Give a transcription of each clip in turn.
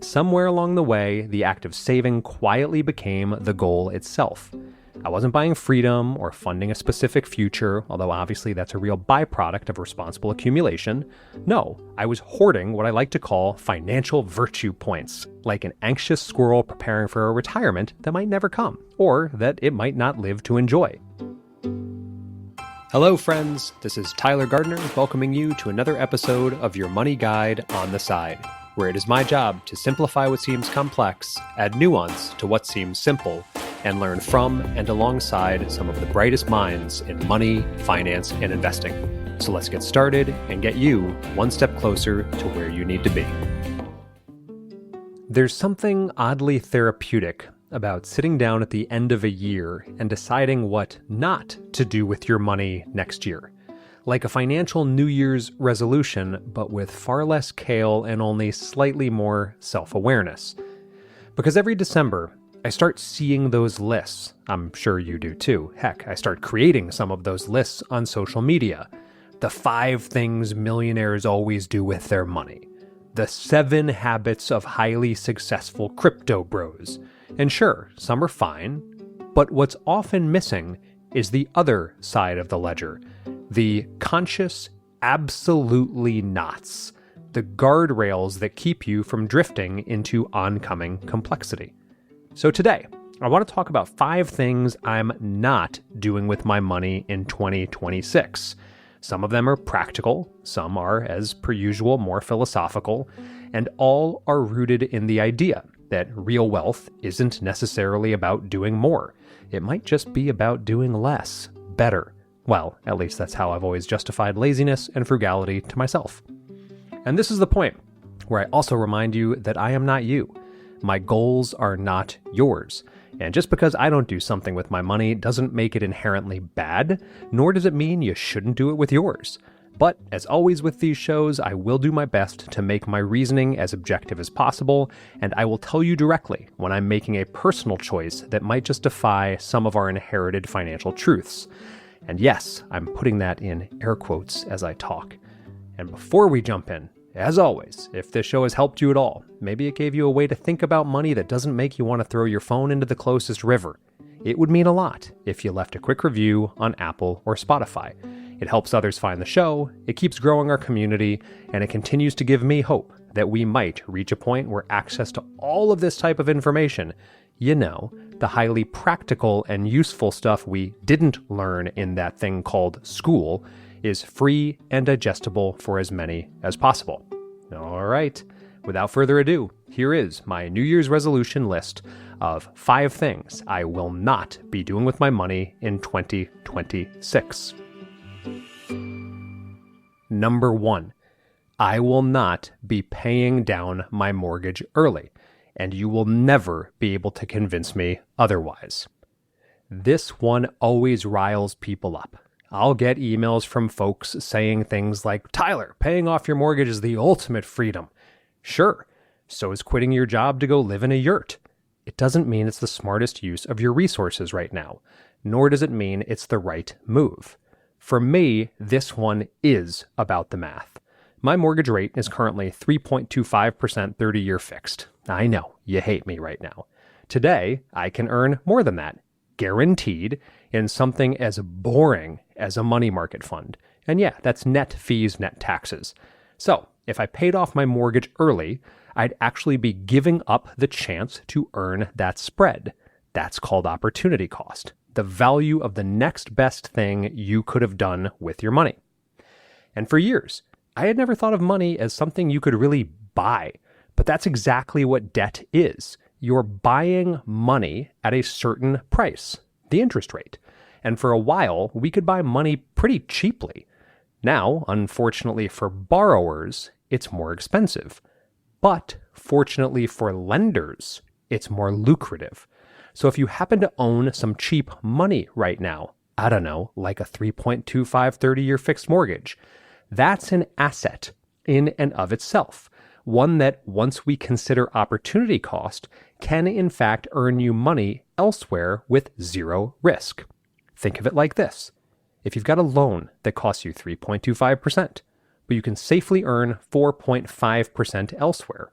somewhere along the way, the act of saving quietly became the goal itself. I wasn't buying freedom or funding a specific future, although obviously that's a real byproduct of responsible accumulation. No, I was hoarding what I like to call financial virtue points, like an anxious squirrel preparing for a retirement that might never come, or that it might not live to enjoy. Hello friends, this is Tyler Gardner welcoming you to another episode of your Money Guide on the Side, where it is my job to simplify what seems complex, add nuance to what seems simple, and learn from and alongside some of the brightest minds in money, finance, and investing. So let's get started and get you one step closer to where you need to be. There's something oddly therapeutic about sitting down at the end of a year and deciding what not to do with your money next year. Like a financial New Year's resolution, but with far less kale and only slightly more self-awareness. Because every December, I start seeing those lists. I'm sure you do too. Heck, I start creating some of those lists on social media. The 5 things millionaires always do with their money. The 7 habits of highly successful crypto bros. And sure, some are fine, but what's often missing is the other side of the ledger. The conscious absolutely nots. The guardrails that keep you from drifting into oncoming complexity. So today, I want to talk about 5 things I'm not doing with my money in 2026. Some of them are practical, some are, as per usual, more philosophical, and all are rooted in the idea that real wealth isn't necessarily about doing more. It might just be about doing less, better. Well, at least that's how I've always justified laziness and frugality to myself. And this is the point where I also remind you that I am not you. My goals are not yours. And just because I don't do something with my money doesn't make it inherently bad, nor does it mean you shouldn't do it with yours. But as always with these shows, I will do my best to make my reasoning as objective as possible, and I will tell you directly when I'm making a personal choice that might just defy some of our inherited financial truths. And yes, I'm putting that in air quotes as I talk. And before we jump in, as always, if this show has helped you at all, maybe it gave you a way to think about money that doesn't make you want to throw your phone into the closest river, it would mean a lot if you left a quick review on Apple or Spotify. It helps others find the show, it keeps growing our community, and it continues to give me hope that we might reach a point where access to all of this type of information, the highly practical and useful stuff we didn't learn in that thing called school, is free and digestible for as many as possible. All right, without further ado, here is my New Year's resolution list of 5 things I will not be doing with my money in 2026. Number 1, I will not be paying down my mortgage early, and you will never be able to convince me otherwise. This one always riles people up. I'll get emails from folks saying things like, Tyler, paying off your mortgage is the ultimate freedom. Sure, so is quitting your job to go live in a yurt. It doesn't mean it's the smartest use of your resources right now, nor does it mean it's the right move. For me, this one is about the math. My mortgage rate is currently 3.25% 30-year fixed. I know, you hate me right now. Today, I can earn more than that, guaranteed, in something as boring as a money market fund. And yeah, that's net fees, net taxes. So if I paid off my mortgage early, I'd actually be giving up the chance to earn that spread. That's called opportunity cost, the value of the next best thing you could have done with your money. And for years, I had never thought of money as something you could really buy, but that's exactly what debt is. You're buying money at a certain price, the interest rate. And for a while, we could buy money pretty cheaply. Now, unfortunately for borrowers, it's more expensive. But fortunately for lenders, it's more lucrative. So if you happen to own some cheap money right now, I don't know, like a 3.25 30-year fixed mortgage, that's an asset in and of itself. One that, once we consider opportunity cost, can in fact earn you money elsewhere with zero risk. Think of it like this. If you've got a loan that costs you 3.25%, but you can safely earn 4.5% elsewhere,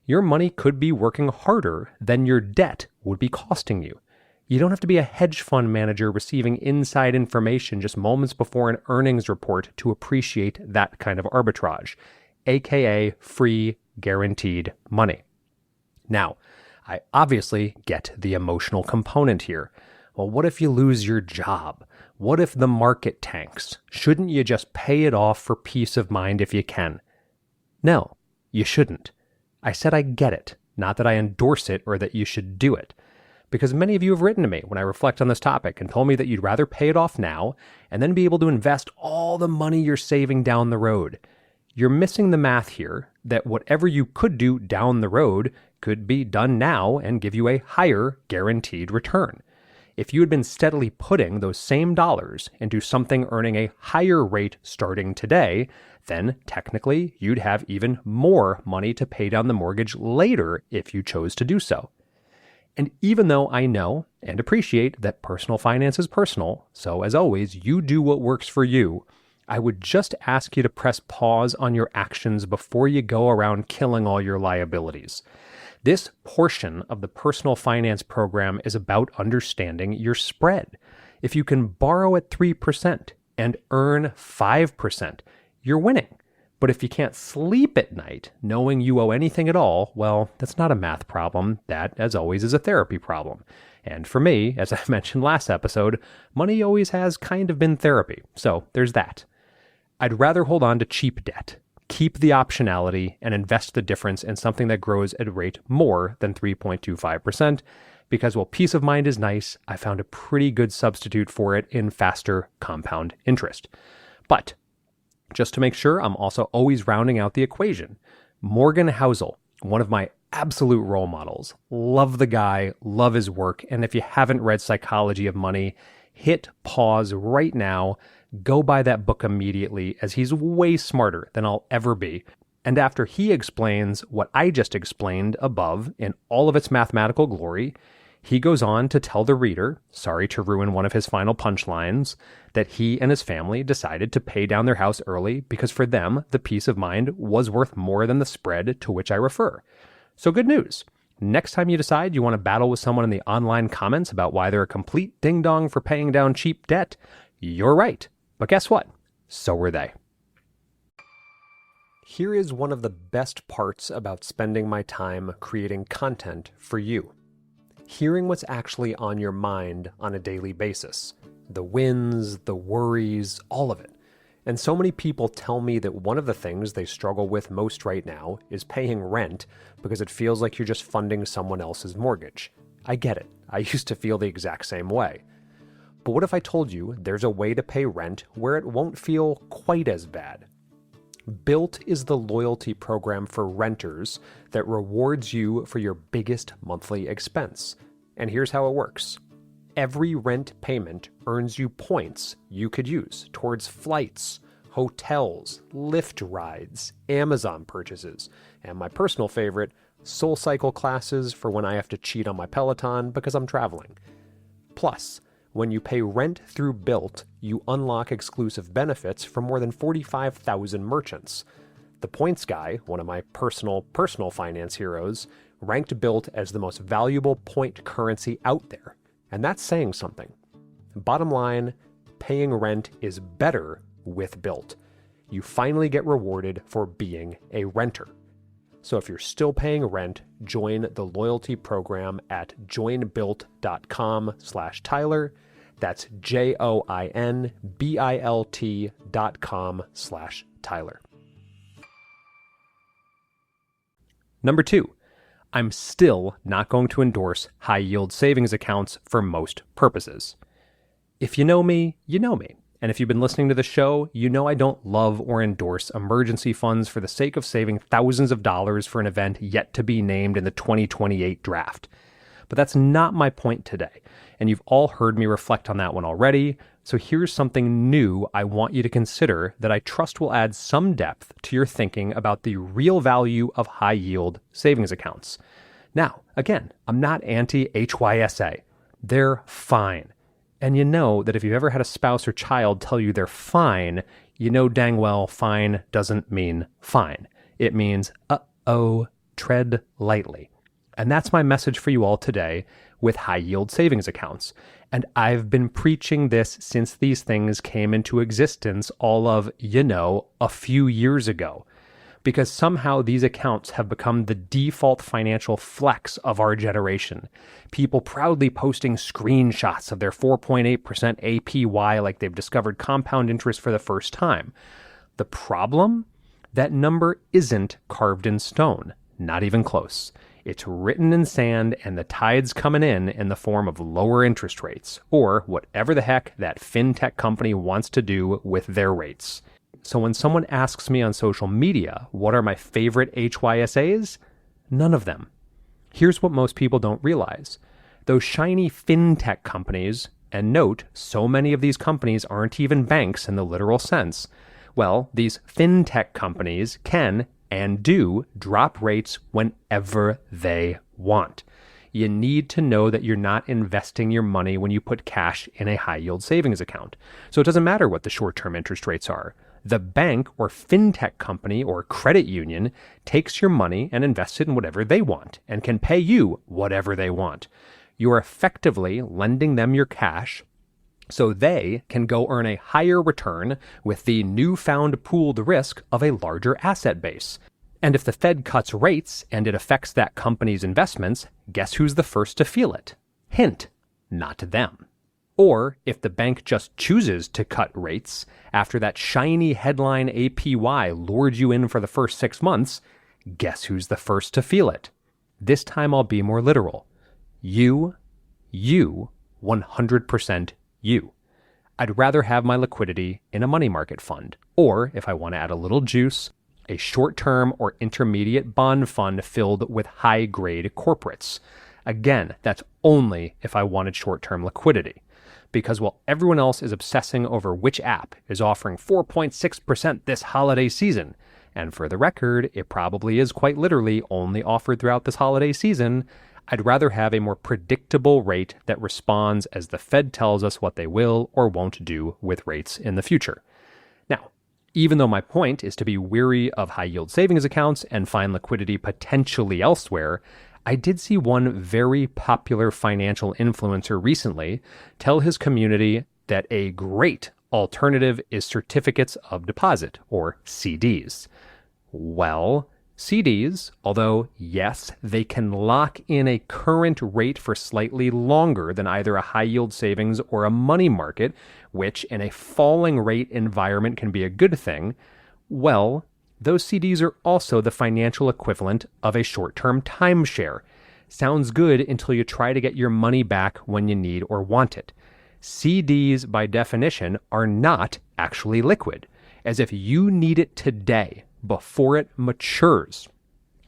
Your money could be working harder than your debt would be costing you. You don't have to be a hedge fund manager receiving inside information just moments before an earnings report to appreciate that kind of arbitrage, aka free, guaranteed money. Now, I obviously get the emotional component here. Well, what if you lose your job? What if the market tanks? Shouldn't you just pay it off for peace of mind if you can? No, you shouldn't. I said I get it, not that I endorse it or that you should do it. Because many of you have written to me when I reflect on this topic and told me that you'd rather pay it off now and then be able to invest all the money you're saving down the road. You're missing the math here that whatever you could do down the road could be done now and give you a higher guaranteed return. If you had been steadily putting those same dollars into something earning a higher rate starting today, then technically you'd have even more money to pay down the mortgage later if you chose to do so. And even though I know and appreciate that personal finance is personal, so as always, you do what works for you, I would just ask you to press pause on your actions before you go around killing all your liabilities. This portion of the personal finance program is about understanding your spread. If you can borrow at 3% and earn 5%, you're winning. But if you can't sleep at night knowing you owe anything at all, well, that's not a math problem. That, as always, is a therapy problem. And for me, as I mentioned last episode, money always has kind of been therapy. So there's that. I'd rather hold on to cheap debt, keep the optionality, and invest the difference in something that grows at a rate more than 3.25%, because while peace of mind is nice, I found a pretty good substitute for it in faster compound interest. But just to make sure, I'm also always rounding out the equation. Morgan Housel, one of my absolute role models. Love the guy, love his work, and if you haven't read Psychology of Money, hit pause right now, go buy that book immediately, as he's way smarter than I'll ever be. And after he explains what I just explained above in all of its mathematical glory, he goes on to tell the reader, sorry to ruin one of his final punchlines, that he and his family decided to pay down their house early because for them, the peace of mind was worth more than the spread to which I refer. So good news. Next time you decide you want to battle with someone in the online comments about why they're a complete ding-dong for paying down cheap debt, you're right. But guess what? So were they. Here is one of the best parts about spending my time creating content for you. Hearing what's actually on your mind on a daily basis. The wins, the worries, all of it. And so many people tell me that one of the things they struggle with most right now is paying rent because it feels like you're just funding someone else's mortgage. I get it. I used to feel the exact same way. But what if I told you there's a way to pay rent where it won't feel quite as bad? Bilt is the loyalty program for renters that rewards you for your biggest monthly expense. And here's how it works. Every rent payment earns you points you could use towards flights, hotels, Lyft rides, Amazon purchases, and my personal favorite, SoulCycle classes for when I have to cheat on my Peloton because I'm traveling. Plus, when you pay rent through Bilt, you unlock exclusive benefits from more than 45,000 merchants. The Points Guy, one of my personal finance heroes, ranked Bilt as the most valuable point currency out there. And that's saying something. Bottom line, paying rent is better with Bilt. You finally get rewarded for being a renter. So if you're still paying rent, join the loyalty program at joinbilt.com/Tyler. That's joinbilt.com/Tyler. Number 2, I'm still not going to endorse high-yield savings accounts for most purposes. If you know me, you know me. And if you've been listening to the show, you know I don't love or endorse emergency funds for the sake of saving thousands of dollars for an event yet to be named in the 2028 draft. But that's not my point today, and you've all heard me reflect on that one already, so here's something new I want you to consider that I trust will add some depth to your thinking about the real value of high-yield savings accounts. Now, again, I'm not anti-HYSA. They're fine. And you know that if you've ever had a spouse or child tell you they're fine, you know dang well fine doesn't mean fine. It means, tread lightly. And that's my message for you all today with high yield savings accounts. And I've been preaching this since these things came into existence all of, a few years ago. Because somehow these accounts have become the default financial flex of our generation. People proudly posting screenshots of their 4.8% APY like they've discovered compound interest for the first time. The problem? That number isn't carved in stone, not even close. It's written in sand, and the tide's coming in the form of lower interest rates, or whatever the heck that fintech company wants to do with their rates. So when someone asks me on social media, what are my favorite HYSAs? None of them. Here's what most people don't realize. Those shiny fintech companies, and note, so many of these companies aren't even banks in the literal sense. Well, these fintech companies can and do drop rates whenever they want. You need to know that you're not investing your money when you put cash in a high yield savings account. So it doesn't matter what the short-term interest rates are. The bank or fintech company or credit union takes your money and invests it in whatever they want and can pay you whatever they want. You're effectively lending them your cash so they can go earn a higher return with the newfound pooled risk of a larger asset base. And if the Fed cuts rates and it affects that company's investments, guess who's the first to feel it? Hint, not them. Or if the bank just chooses to cut rates after that shiny headline APY lured you in for the first 6 months, guess who's the first to feel it? This time I'll be more literal. You, 100% you. I'd rather have my liquidity in a money market fund, or if I want to add a little juice, a short-term or intermediate bond fund filled with high-grade corporates. Again, that's only if I wanted short-term liquidity. Because while everyone else is obsessing over which app is offering 4.6% this holiday season, and for the record, it probably is quite literally only offered throughout this holiday season, I'd rather have a more predictable rate that responds as the Fed tells us what they will or won't do with rates in the future. Now, even though my point is to be wary of high-yield savings accounts and find liquidity potentially elsewhere, I did see one very popular financial influencer recently tell his community that a great alternative is certificates of deposit, or CDs. Well, CDs, although yes, they can lock in a current rate for slightly longer than either a high-yield savings or a money market, which in a falling rate environment can be a good thing, well, those CDs are also the financial equivalent of a short-term timeshare. Sounds good until you try to get your money back when you need or want it. CDs, by definition, are not actually liquid, as if you need it today before it matures.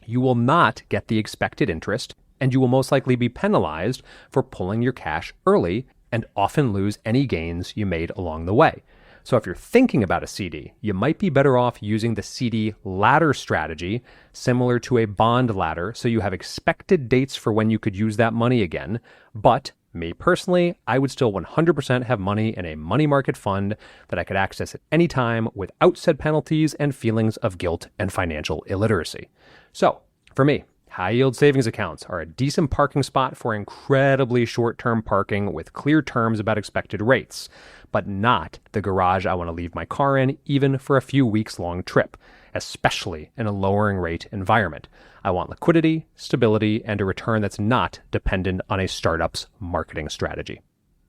You will not get the expected interest, and you will most likely be penalized for pulling your cash early and often lose any gains you made along the way. So if you're thinking about a CD, you might be better off using the CD ladder strategy, similar to a bond ladder, so you have expected dates for when you could use that money again. But me personally, I would still 100% have money in a money market fund that I could access at any time without said penalties and feelings of guilt and financial illiteracy. So for me, high-yield savings accounts are a decent parking spot for incredibly short-term parking with clear terms about expected rates, but not the garage I want to leave my car in even for a few weeks-long trip, especially in a lowering rate environment. I want liquidity, stability, and a return that's not dependent on a startup's marketing strategy.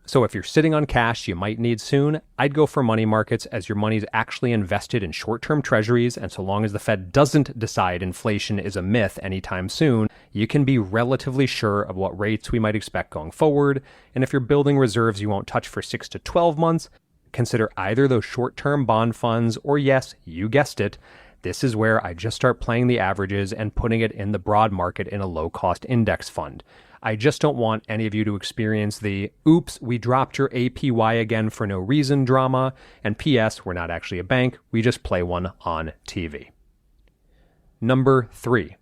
So if you're sitting on cash you might need soon, I'd go for money markets as your money's actually invested in short-term treasuries, and so long as the Fed doesn't decide inflation is a myth anytime soon, you can be relatively sure of what rates we might expect going forward. And if you're building reserves you won't touch for 6 to 12 months, consider either those short-term bond funds or, yes, you guessed it, this is where I just start playing the averages and putting it in the broad market in a low-cost index fund. I just don't want any of you to experience the, oops, we dropped your APY again for no reason drama, and P.S., we're not actually a bank, we just play one on TV. Number 3.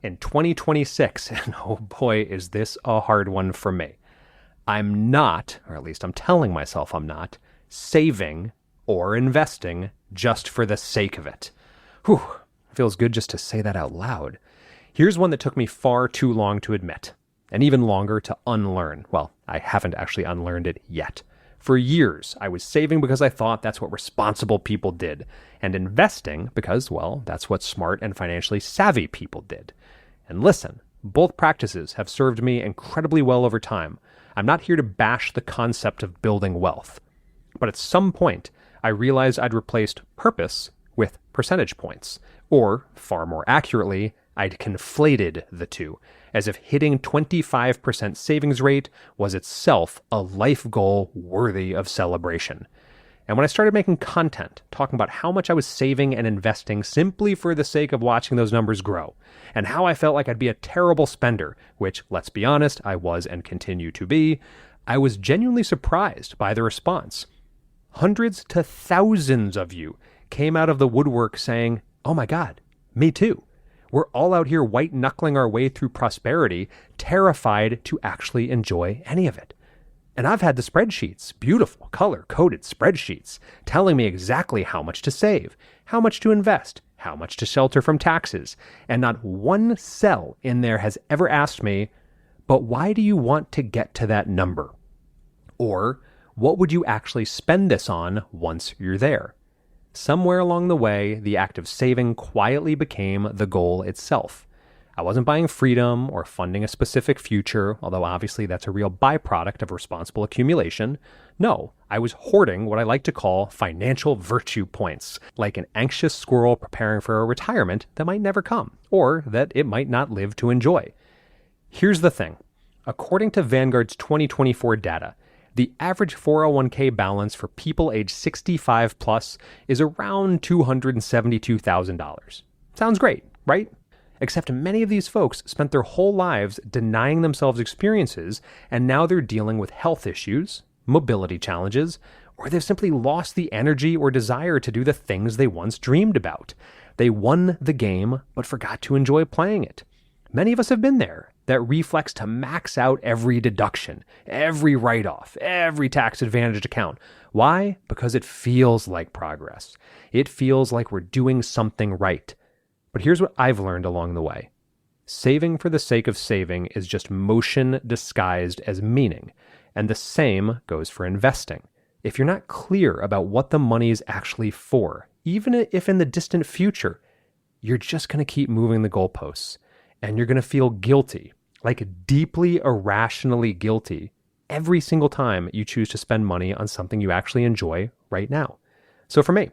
In 2026, and oh boy, is this a hard one for me, I'm not, or at least I'm telling myself I'm not, saving or investing just for the sake of it. Whew, feels good just to say that out loud. Here's one that took me far too long to admit, and even longer to unlearn. Well, I haven't actually unlearned it yet. For years, I was saving because I thought that's what responsible people did, and investing because, well, that's what smart and financially savvy people did. And listen, both practices have served me incredibly well over time. I'm not here to bash the concept of building wealth. But at some point, I realized I'd replaced purpose with percentage points. Or, far more accurately, I'd conflated the two, as if hitting 25% savings rate was itself a life goal worthy of celebration. And when I started making content, talking about how much I was saving and investing simply for the sake of watching those numbers grow, and how I felt like I'd be a terrible spender, which, let's be honest, I was and continue to be, I was genuinely surprised by the response. Hundreds to thousands of you came out of the woodwork saying, "Oh my God, me too. We're all out here white-knuckling our way through prosperity, terrified to actually enjoy any of it." And I've had the spreadsheets, beautiful, color-coded spreadsheets, telling me exactly how much to save, how much to invest, how much to shelter from taxes. And not one cell in there has ever asked me, "But why do you want to get to that number?" Or, "What would you actually spend this on once you're there?" Somewhere along the way, the act of saving quietly became the goal itself. I wasn't buying freedom or funding a specific future, although obviously that's a real byproduct of responsible accumulation. No, I was hoarding what I like to call financial virtue points, like an anxious squirrel preparing for a retirement that might never come, or that it might not live to enjoy. Here's the thing. According to Vanguard's 2024 data, the average 401k balance for people age 65 plus is around $272,000. Sounds great, right? Except many of these folks spent their whole lives denying themselves experiences, and now they're dealing with health issues, mobility challenges, or they've simply lost the energy or desire to do the things they once dreamed about. They won the game, but forgot to enjoy playing it. Many of us have been there. That reflex to max out every deduction, every write-off, every tax-advantaged account. Why? Because it feels like progress. It feels like we're doing something right. But here's what I've learned along the way. Saving for the sake of saving is just motion disguised as meaning. And the same goes for investing. If you're not clear about what the money is actually for, even if in the distant future, you're just going to keep moving the goalposts. And you're going to feel guilty, like deeply irrationally guilty, every single time you choose to spend money on something you actually enjoy right now. So for me,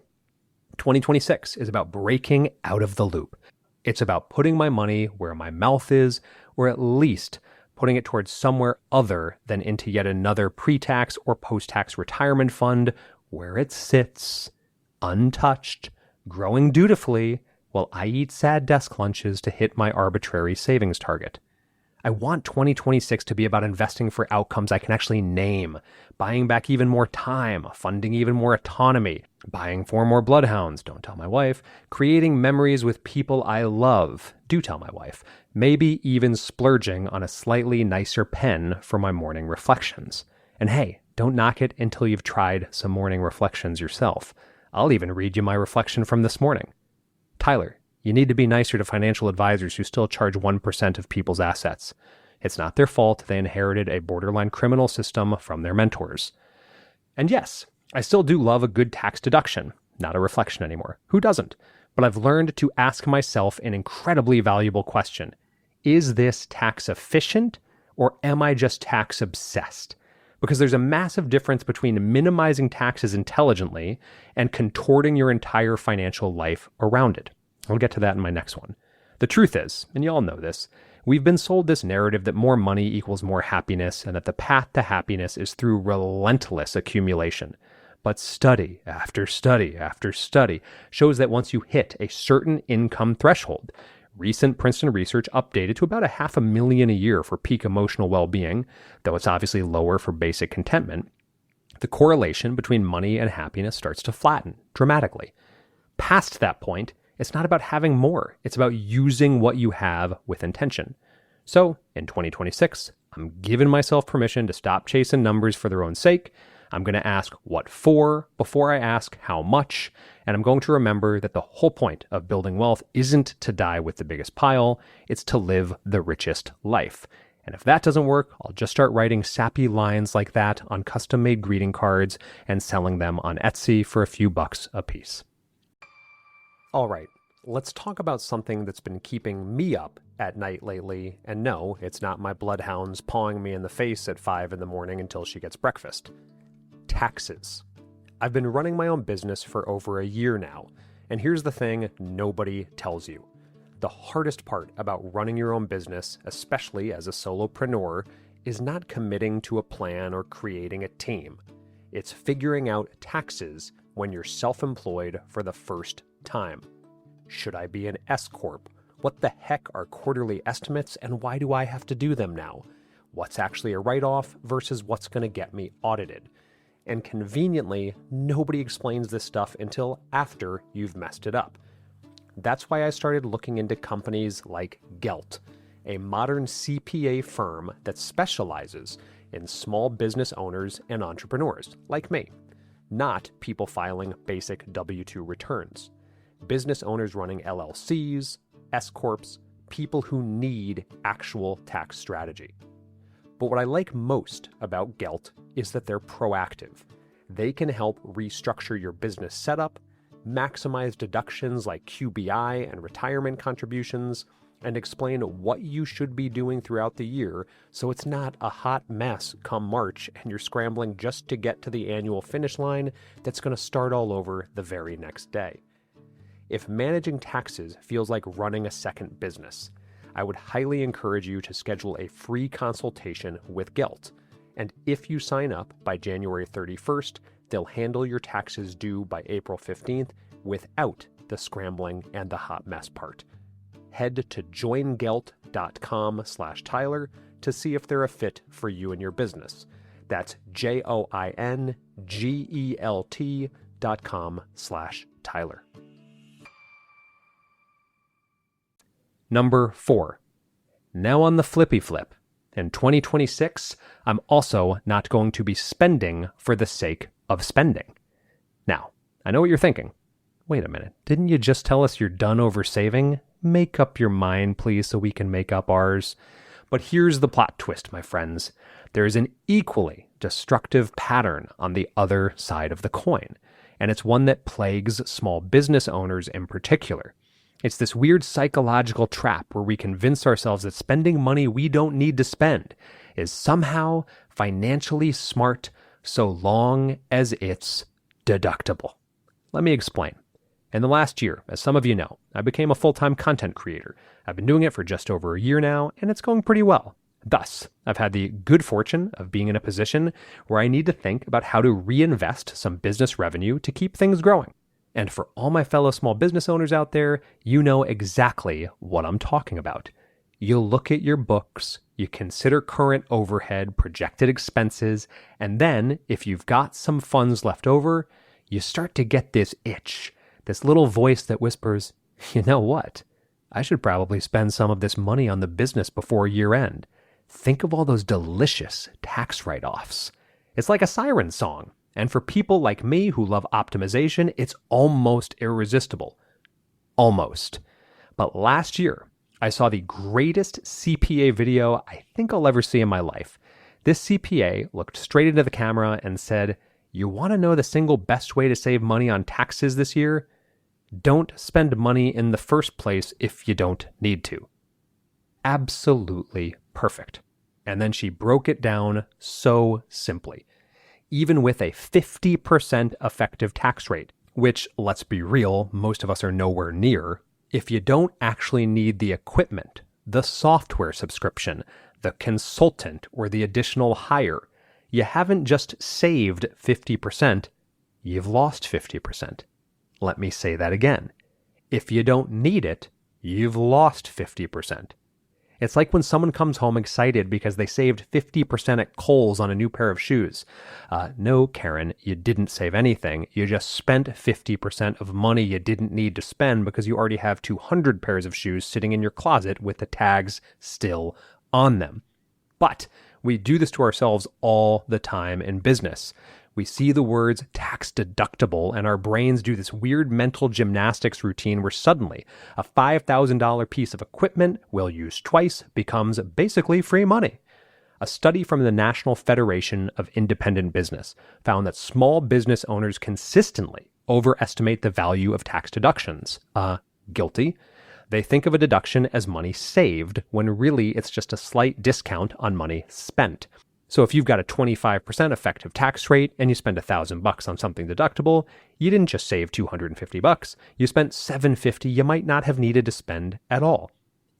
2026 is about breaking out of the loop. It's about putting my money where my mouth is, or at least putting it towards somewhere other than into yet another pre-tax or post-tax retirement fund where it sits, untouched, growing dutifully, while I eat sad desk lunches to hit my arbitrary savings target. I want 2026 to be about investing for outcomes I can actually name, buying back even more time, funding even more autonomy, buying 4 more bloodhounds, don't tell my wife, creating memories with people I love, do tell my wife, maybe even splurging on a slightly nicer pen for my morning reflections. And hey, don't knock it until you've tried some morning reflections yourself. I'll even read you my reflection from this morning. Tyler, you need to be nicer to financial advisors who still charge 1% of people's assets. It's not their fault they inherited a borderline criminal system from their mentors. And yes, I still do love a good tax deduction. Not a reflection anymore. Who doesn't? But I've learned to ask myself an incredibly valuable question. Is this tax efficient, or am I just tax obsessed? Because there's a massive difference between minimizing taxes intelligently and contorting your entire financial life around it. I'll get to that in my next one. The truth is, and you all know this, we've been sold this narrative that more money equals more happiness and that the path to happiness is through relentless accumulation. But study after study after study shows that once you hit a certain income threshold, recent Princeton research updated to about $500,000 a year for peak emotional well-being, though it's obviously lower for basic contentment, the correlation between money and happiness starts to flatten dramatically. Past that point, it's not about having more. It's about using what you have with intention. So in 2026, I'm giving myself permission to stop chasing numbers for their own sake, I'm going to ask what for before I ask how much, and I'm going to remember that the whole point of building wealth isn't to die with the biggest pile, it's to live the richest life. And if that doesn't work, I'll just start writing sappy lines like that on custom-made greeting cards and selling them on Etsy for a few bucks a piece. All right, let's talk about something that's been keeping me up at night lately. And no, it's not my bloodhounds pawing me in the face at 5 in the morning until she gets breakfast. Taxes. I've been running my own business for over a year now. And here's the thing nobody tells you. The hardest part about running your own business, especially as a solopreneur, is not committing to a plan or creating a team. It's figuring out taxes when you're self-employed for the first time. Should I be an S-Corp? What the heck are quarterly estimates and why do I have to do them now? What's actually a write-off versus what's going to get me audited? And conveniently, nobody explains this stuff until after you've messed it up. That's why I started looking into companies like Gelt, a modern CPA firm that specializes in small business owners and entrepreneurs like me, not people filing basic W-2 returns. Business owners running LLCs, S-Corps, people who need actual tax strategy. But what I like most about Gelt is that they're proactive. They can help restructure your business setup, maximize deductions like QBI and retirement contributions, and explain what you should be doing throughout the year so it's not a hot mess come March and you're scrambling just to get to the annual finish line that's going to start all over the very next day. If managing taxes feels like running a second business, I would highly encourage you to schedule a free consultation with Gelt. And if you sign up by January 31st, they'll handle your taxes due by April 15th without the scrambling and the hot mess part. Head to joingelt.com/Tyler to see if they're a fit for you and your business. That's joingelt.com/Tyler. Number 4. Now on the flippy flip. In 2026, I'm also not going to be spending for the sake of spending. Now, I know what you're thinking. Wait a minute, didn't you just tell us you're done over saving? Make up your mind, please, so we can make up ours. But here's the plot twist, my friends. There is an equally destructive pattern on the other side of the coin, and it's one that plagues small business owners in particular. It's this weird psychological trap where we convince ourselves that spending money we don't need to spend is somehow financially smart so long as it's deductible. Let me explain. In the last year, as some of you know, I became a full-time content creator. I've been doing it for just over a year now, and it's going pretty well. Thus, I've had the good fortune of being in a position where I need to think about how to reinvest some business revenue to keep things growing. And for all my fellow small business owners out there, you know exactly what I'm talking about. You look at your books, you consider current overhead, projected expenses, and then, if you've got some funds left over, you start to get this itch, this little voice that whispers, you know what? I should probably spend some of this money on the business before year end. Think of all those delicious tax write-offs. It's like a siren song. And for people like me who love optimization, it's almost irresistible. Almost. But last year, I saw the greatest CPA video I think I'll ever see in my life. This CPA looked straight into the camera and said, "You want to know the single best way to save money on taxes this year? Don't spend money in the first place if you don't need to." Absolutely perfect. And then she broke it down so simply. Even with a 50% effective tax rate, which, let's be real, most of us are nowhere near, if you don't actually need the equipment, the software subscription, the consultant, or the additional hire, you haven't just saved 50%, you've lost 50%. Let me say that again. If you don't need it, you've lost 50%. It's like when someone comes home excited because they saved 50% at Kohl's on a new pair of shoes. No, Karen, you didn't save anything. You just spent 50% of money you didn't need to spend because you already have 200 pairs of shoes sitting in your closet with the tags still on them. But we do this to ourselves all the time in business. We see the words tax deductible and our brains do this weird mental gymnastics routine where suddenly a $5,000 piece of equipment we'll use twice becomes basically free money. A study from the National Federation of Independent Business found that small business owners consistently overestimate the value of tax deductions. Guilty. They think of a deduction as money saved when really it's just a slight discount on money spent. So if you've got a 25% effective tax rate and you spend $1,000 on something deductible, you didn't just save $250. You spent $750 you might not have needed to spend at all.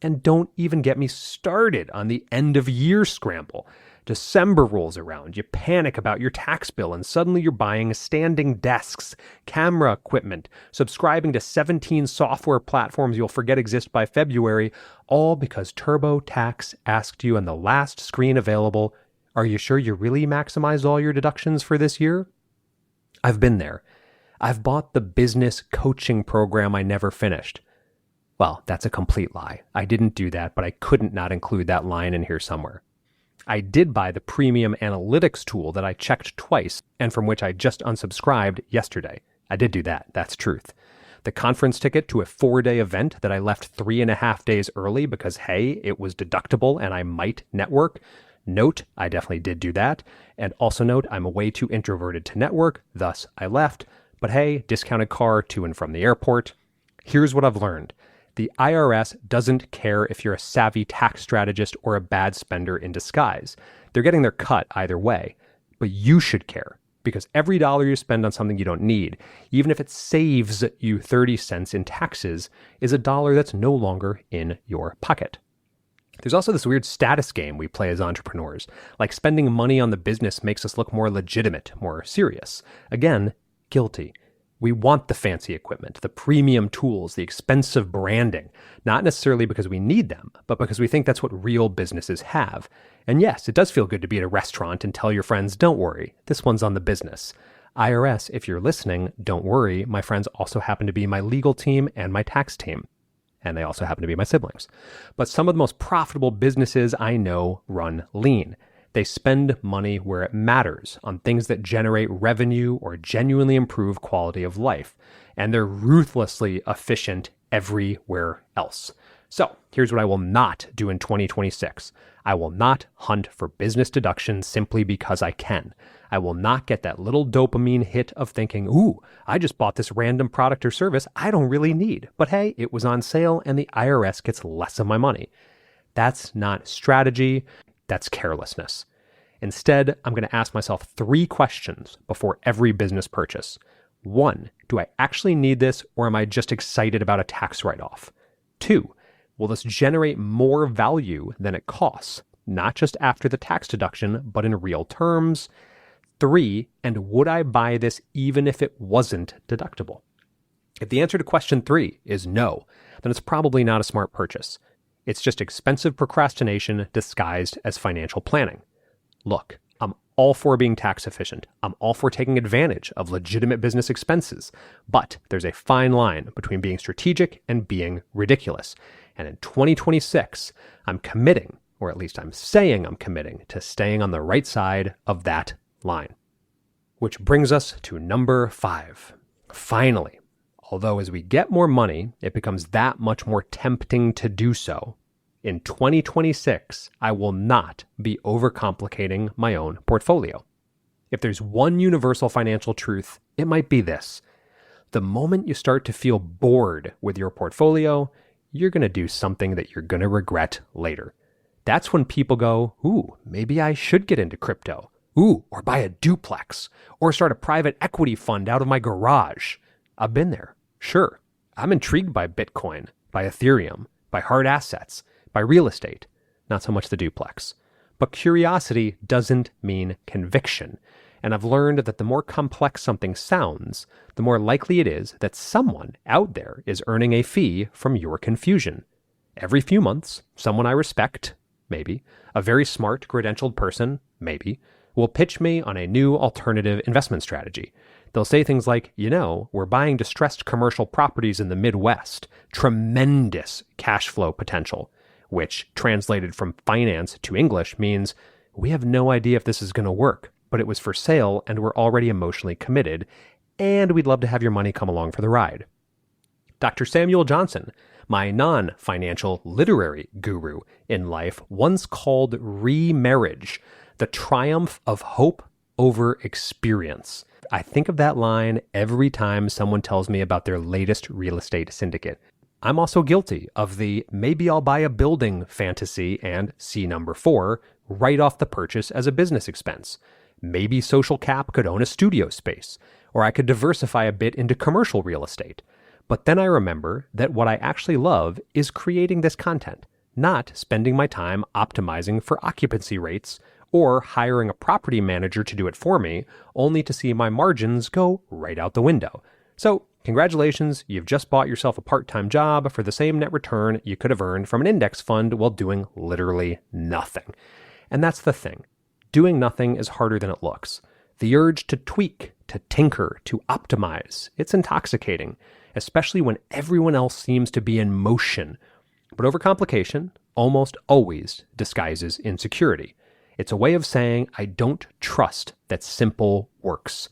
And don't even get me started on the end of year scramble. December rolls around, you panic about your tax bill, and suddenly you're buying standing desks, camera equipment, subscribing to 17 software platforms you'll forget exist by February, all because TurboTax asked you on the last screen available, "Are you sure you really maximized all your deductions for this year?" I've been there. I've bought the business coaching program I never finished. Well, that's a complete lie. I didn't do that, but I couldn't not include that line in here somewhere. I did buy the premium analytics tool that I checked twice and from which I just unsubscribed yesterday. I did do that. That's truth. The conference ticket to a 4-day event that I left 3.5 days early because, hey, it was deductible and I might network. Note, I definitely did do that. And also note, I'm way too introverted to network, thus I left. But hey, discounted car to and from the airport. Here's what I've learned. The IRS doesn't care if you're a savvy tax strategist or a bad spender in disguise. They're getting their cut either way. But you should care, because every dollar you spend on something you don't need, even if it saves you 30 cents in taxes, is a dollar that's no longer in your pocket. There's also this weird status game we play as entrepreneurs. Like spending money on the business makes us look more legitimate, more serious. Again, guilty. We want the fancy equipment, the premium tools, the expensive branding, not necessarily because we need them, but because we think that's what real businesses have. And yes, it does feel good to be at a restaurant and tell your friends, don't worry, this one's on the business. IRS, if you're listening, don't worry, my friends also happen to be my legal team and my tax team. And they also happen to be my siblings. But some of the most profitable businesses I know run lean. They spend money where it matters, on things that generate revenue or genuinely improve quality of life. And they're ruthlessly efficient everywhere else. So here's what I will not do in 2026. I will not hunt for business deductions simply because I can. I will not get that little dopamine hit of thinking, ooh, I just bought this random product or service I don't really need. But hey, it was on sale and the IRS gets less of my money. That's not strategy. That's carelessness. Instead, I'm going to ask myself 3 questions before every business purchase. 1, do I actually need this or am I just excited about a tax write-off? 2, will this generate more value than it costs, not just after the tax deduction, but in real terms? 3, and would I buy this even if it wasn't deductible? If the answer to question 3 is no, then it's probably not a smart purchase. It's just expensive procrastination disguised as financial planning. Look, I'm all for being tax efficient. I'm all for taking advantage of legitimate business expenses. But there's a fine line between being strategic and being ridiculous. And in 2026, I'm committing, or at least I'm saying I'm committing, to staying on the right side of that line. Which brings us to number 5. Finally. Although as we get more money, it becomes that much more tempting to do so. In 2026, I will not be overcomplicating my own portfolio. If there's one universal financial truth, it might be this. The moment you start to feel bored with your portfolio, you're going to do something that you're going to regret later. That's when people go, ooh, maybe I should get into crypto. Ooh, or buy a duplex, or start a private equity fund out of my garage. I've been there. Sure, I'm intrigued by Bitcoin, by Ethereum, by hard assets, by real estate, not so much the duplex. But curiosity doesn't mean conviction. And I've learned that the more complex something sounds, the more likely it is that someone out there is earning a fee from your confusion. Every few months, someone I respect, maybe, a very smart, credentialed person, maybe, will pitch me on a new alternative investment strategy. They'll say things like, we're buying distressed commercial properties in the Midwest, tremendous cash flow potential, which translated from finance to English means we have no idea if this is going to work, but it was for sale and we're already emotionally committed, and we'd love to have your money come along for the ride. Dr. Samuel Johnson, my non-financial literary guru in life, once called remarriage the triumph of hope over experience. I think of that line every time someone tells me about their latest real estate syndicate. I'm also guilty of the maybe I'll buy a building fantasy and, see number 4, write off the purchase as a business expense. Maybe Social Cap could own a studio space, or I could diversify a bit into commercial real estate. But then I remember that what I actually love is creating this content, not spending my time optimizing for occupancy rates or hiring a property manager to do it for me, only to see my margins go right out the window. So, congratulations, you've just bought yourself a part-time job for the same net return you could have earned from an index fund while doing literally nothing. And that's the thing. Doing nothing is harder than it looks. The urge to tweak, to tinker, to optimize, it's intoxicating, especially when everyone else seems to be in motion. But overcomplication almost always disguises insecurity. It's a way of saying I don't trust that simple works.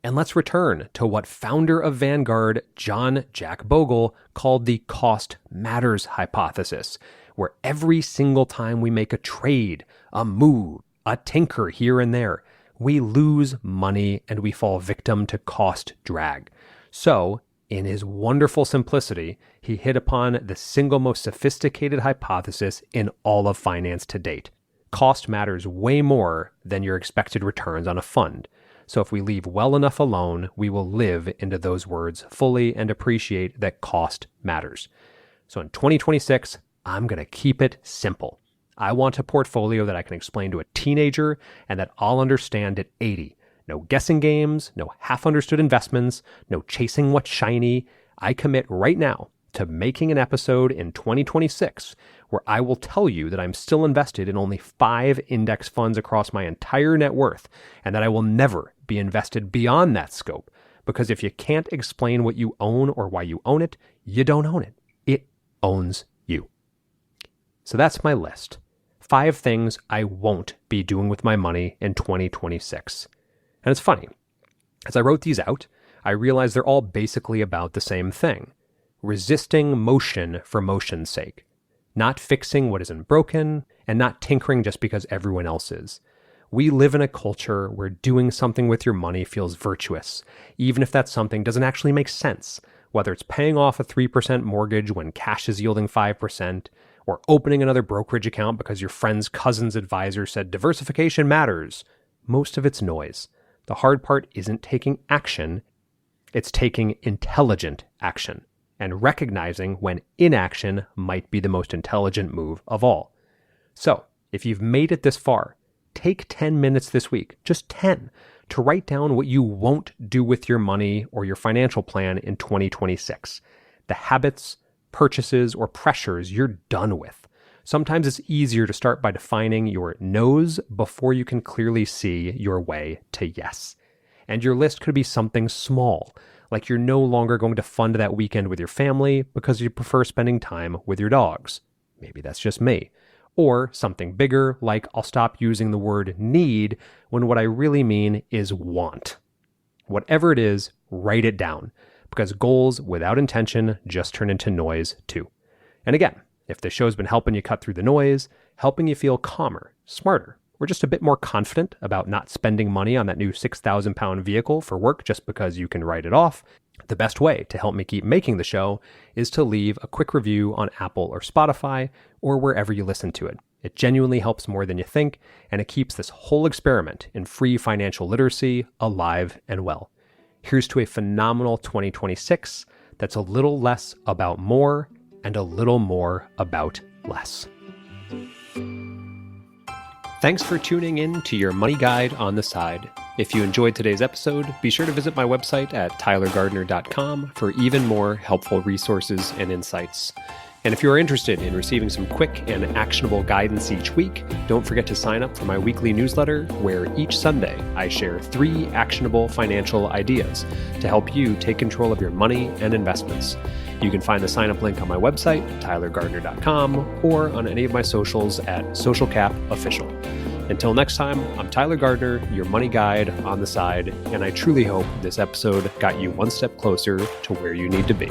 And let's return to what founder of Vanguard, John Jack Bogle, called the cost matters hypothesis, where every single time we make a trade, a move, a tinker here and there, we lose money and we fall victim to cost drag. So, in his wonderful simplicity, he hit upon the single most sophisticated hypothesis in all of finance to date. Cost matters way more than your expected returns on a fund. So if we leave well enough alone, we will live into those words fully and appreciate that cost matters. So in 2026, I'm going to keep it simple. I want a portfolio that I can explain to a teenager and that I'll understand at 80. No guessing games, no half-understood investments, no chasing what's shiny. I commit right now to making an episode in 2026 where I will tell you that I'm still invested in only 5 index funds across my entire net worth, and that I will never be invested beyond that scope, because if you can't explain what you own or why you own it, you don't own it. It owns you. So that's my list. 5 things I won't be doing with my money in 2026. And it's funny, as I wrote these out, I realized they're all basically about the same thing. Resisting motion for motion's sake. Not fixing what isn't broken, and not tinkering just because everyone else is. We live in a culture where doing something with your money feels virtuous, even if that something doesn't actually make sense, whether it's paying off a 3% mortgage when cash is yielding 5%, or opening another brokerage account because your friend's cousin's advisor said diversification matters. Most of it's noise. The hard part isn't taking action, it's taking intelligent action, and recognizing when inaction might be the most intelligent move of all. So, if you've made it this far, take 10 minutes this week, just 10, to write down what you won't do with your money or your financial plan in 2026. The habits, purchases, or pressures you're done with. Sometimes it's easier to start by defining your no's before you can clearly see your way to yes. And your list could be something small, like you're no longer going to fund that weekend with your family because you prefer spending time with your dogs. Maybe that's just me. Or something bigger, like I'll stop using the word need when what I really mean is want. Whatever it is, write it down, because goals without intention just turn into noise too. And again, if this show's been helping you cut through the noise, helping you feel calmer, smarter, or just a bit more confident about not spending money on that new 6,000-pound vehicle for work just because you can write it off, the best way to help me keep making the show is to leave a quick review on Apple or Spotify or wherever you listen to it. It genuinely helps more than you think, and it keeps this whole experiment in free financial literacy alive and well. Here's to a phenomenal 2026 that's a little less about more and a little more about less. Thanks for tuning in to your Money Guide on the Side. If you enjoyed today's episode, be sure to visit my website at tylergardner.com for even more helpful resources and insights. And if you are interested in receiving some quick and actionable guidance each week, don't forget to sign up for my weekly newsletter, where each Sunday I share 3 actionable financial ideas to help you take control of your money and investments. You can find the sign-up link on my website, tylergardner.com, or on any of my socials at socialcapofficial. Until next time, I'm Tyler Gardner, your money guide on the side, and I truly hope this episode got you one step closer to where you need to be.